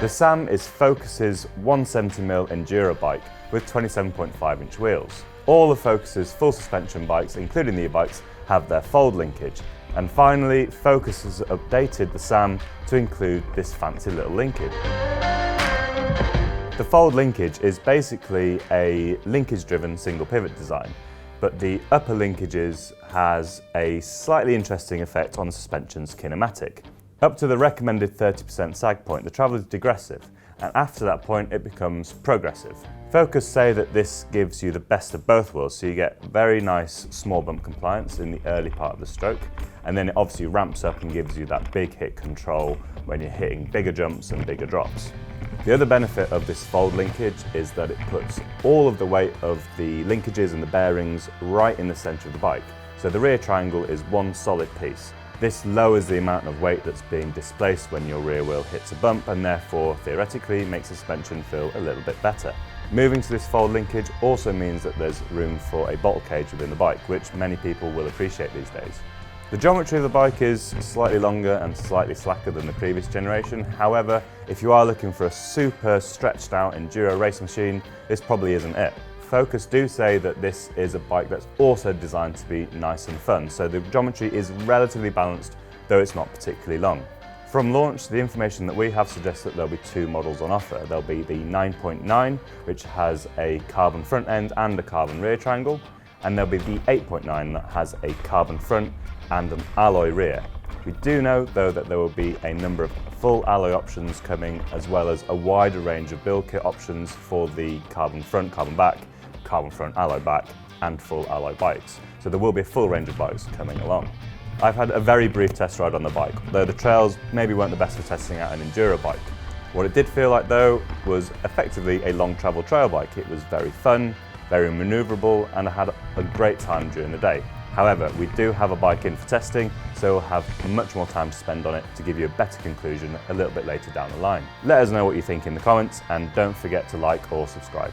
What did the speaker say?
The SAM is Focus's 170mm enduro bike with 27.5-inch wheels. All of Focus's full suspension bikes, including the e-bikes, have their fold linkage. And finally, Focus has updated the SAM to include this fancy little linkage. The fold linkage is basically a linkage-driven single pivot design, but the upper linkages has a slightly interesting effect on the suspension's kinematic. Up to the recommended 30% sag point, the travel is digressive, and after that point it becomes progressive. Focus say that this gives you the best of both worlds, so you get very nice small bump compliance in the early part of the stroke, and then it obviously ramps up and gives you that big hit control when you're hitting bigger jumps and bigger drops. The other benefit of this fold linkage is that it puts all of the weight of the linkages and the bearings right in the centre of the bike, so the rear triangle is one solid piece. This lowers the amount of weight that's being displaced when your rear wheel hits a bump, and therefore, theoretically, makes the suspension feel a little bit better. Moving to this fold linkage also means that there's room for a bottle cage within the bike, which many people will appreciate these days. The geometry of the bike is slightly longer and slightly slacker than the previous generation. However, if you are looking for a super stretched out enduro race machine, this probably isn't it. Focus do say that this is a bike that's also designed to be nice and fun, so the geometry is relatively balanced, though it's not particularly long. From launch, the information that we have suggests that there'll be two models on offer. There'll be the 9.9, which has a carbon front end and a carbon rear triangle, and there'll be the 8.9 that has a carbon front and an alloy rear. We do know, though, that there will be a number of full alloy options coming, as well as a wider range of build kit options for the carbon front, carbon back, carbon front, alloy back, and full alloy bikes. So there will be a full range of bikes coming along. I've had a very brief test ride on the bike, though the trails maybe weren't the best for testing out an enduro bike. What it did feel like, though, was effectively a long travel trail bike. It was very fun, very manoeuvrable, and I had a great time during the day. However, we do have a bike in for testing, so we'll have much more time to spend on it to give you a better conclusion a little bit later down the line. Let us know what you think in the comments, and don't forget to like or subscribe.